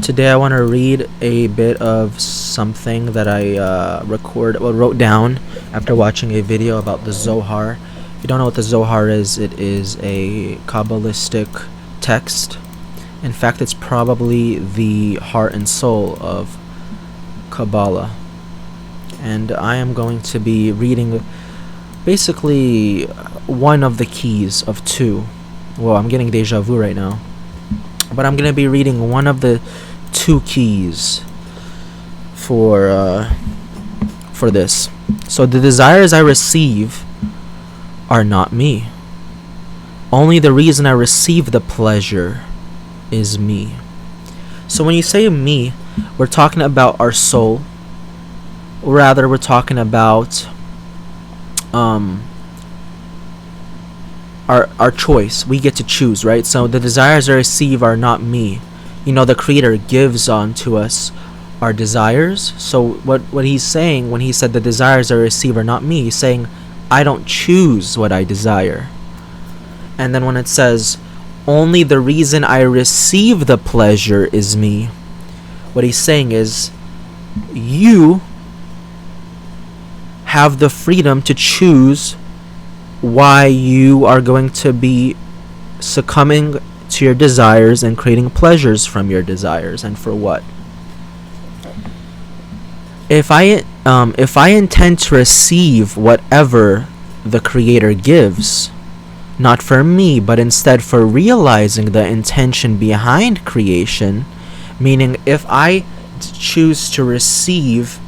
Today I want to read a bit of something that I wrote down after watching a video about the Zohar. If you don't know what the Zohar is, it is a Kabbalistic text. In fact, it's probably the heart and soul of Kabbalah. And I am going to be reading basically one of the keys of two. Well, I'm getting deja vu right now. But I'm going to be reading one of the two keys for this. So the desires I receive are not me. Only the reason I receive the pleasure is me. So when you say me, we're talking about our soul. Or rather, we're talking about our choice. We get to choose, right? So the desires I receive are not me. You know, the Creator gives onto us our desires. So what he's saying when he said the desires I receive are not me, he's saying I don't choose what I desire. And then when it says only the reason I receive the pleasure is me, what he's saying is you have the freedom to choose why you are going to be succumbing to your desires and creating pleasures from your desires, and for what. If I intend to receive whatever the Creator gives, not for me, but instead for realizing the intention behind creation, meaning if I choose to receive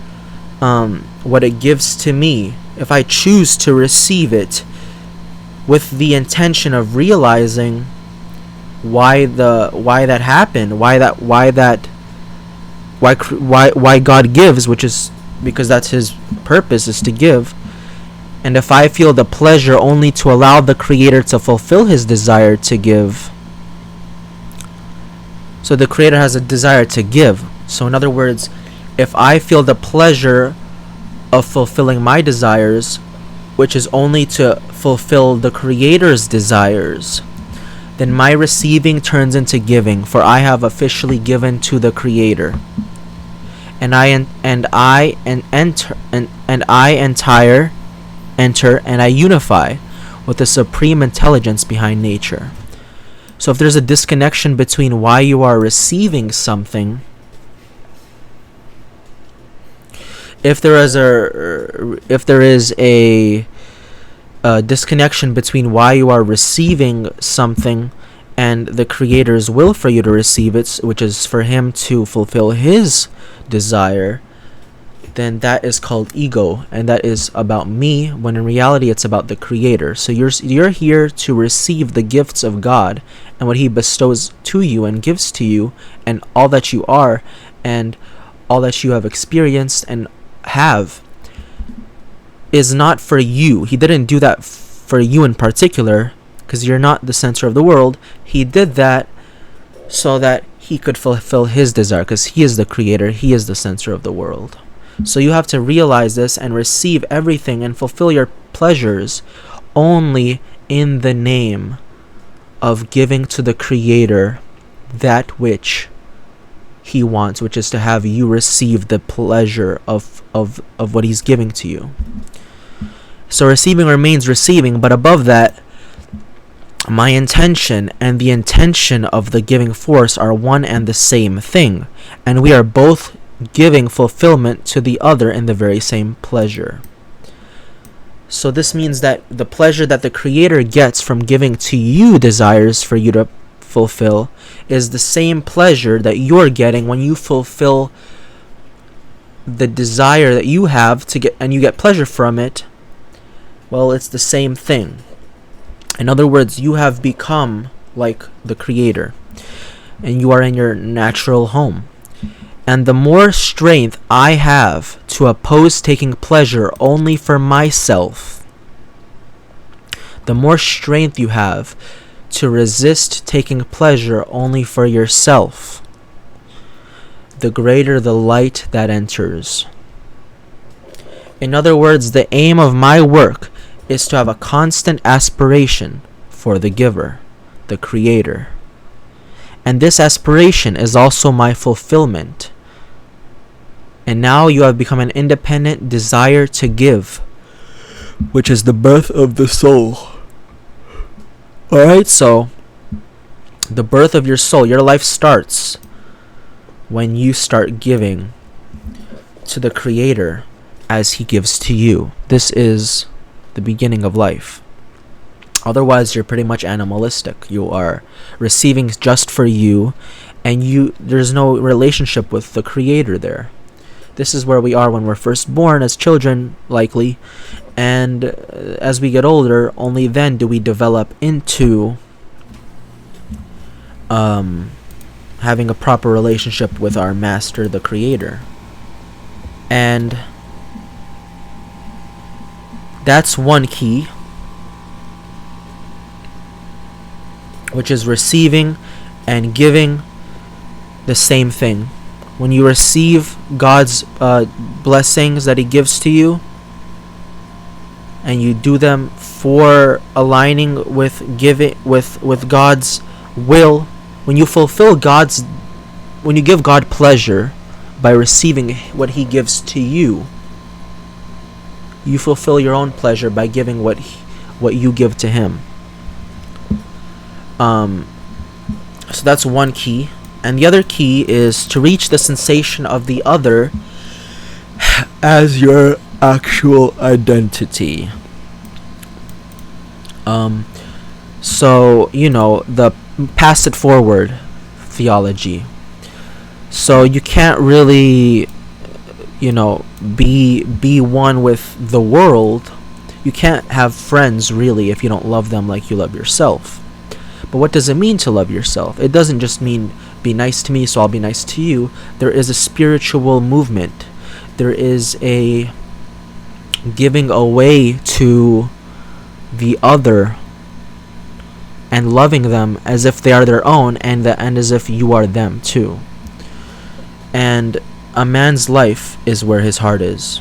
what it gives to me, if I choose to receive it with the intention of realizing why that happened, why God gives, which is because that's His purpose, is to give. And if I feel the pleasure only to allow the Creator to fulfill His desire to give, so the Creator has a desire to give. So in other words, if I feel the pleasure of fulfilling my desires, which is only to fulfill the Creator's desires, then my receiving turns into giving, for I have officially given to the Creator. And I enter and I unify with the supreme intelligence behind nature. So if there's a disconnection between why you are receiving something, if there is a disconnection between why you are receiving something and the Creator's will for you to receive it, which is for Him to fulfill His desire, then that is called ego, and that is about me, when in reality it's about the Creator. So you're here to receive the gifts of God and what He bestows to you and gives to you, and all that you are and all that you have experienced and have is not for you. He didn't do that for you in particular, because you're not the center of the world. He did that so that He could fulfill His desire, because He is the Creator. He is the center of the world. So you have to realize this and receive everything and fulfill your pleasures only in the name of giving to the Creator that which He wants, which is to have you receive the pleasure of what He's giving to you. So receiving remains receiving, but above that, my intention and the intention of the giving force are one and the same thing, and we are both giving fulfillment to the other in the very same pleasure. So this means that the pleasure that the Creator gets from giving to you desires for you to fulfill is the same pleasure that you're getting when you fulfill the desire that you have to get, and you get pleasure from it. Well, it's the same thing. In other words, you have become like the Creator, and you are in your natural home. And the more strength I have to oppose taking pleasure only for myself, the more strength you have to resist taking pleasure only for yourself, the greater the light that enters. In other words, the aim of my work is to have a constant aspiration for the giver, the Creator. And this aspiration is also my fulfillment. And now you have become an independent desire to give, which is the birth of the soul. Alright, so the birth of your soul, your life starts when you start giving to the Creator as He gives to you. This is the beginning of life. Otherwise, you're pretty much animalistic. You are receiving just for you, and there's no relationship with the Creator there. This is where we are when we're first born as children, likely, and as we get older, only then do we develop into having a proper relationship with our Master, the Creator. And that's one key, which is receiving and giving the same thing. When you receive God's blessings that He gives to you, and you do them for aligning with giving with God's will, when you give God pleasure by receiving what He gives to you, you fulfill your own pleasure by giving what you give to Him. So that's one key. And the other key is to reach the sensation of the other as your actual identity. So, the pass it forward theology. So you can't really, be one with the world. You can't have friends, really, if you don't love them like you love yourself. But what does it mean to love yourself? It doesn't just mean be nice to me, so I'll be nice to you. There is a spiritual movement. There is a giving away to the other and loving them as if they are their own, and as if you are them too. And a man's life is where his heart is.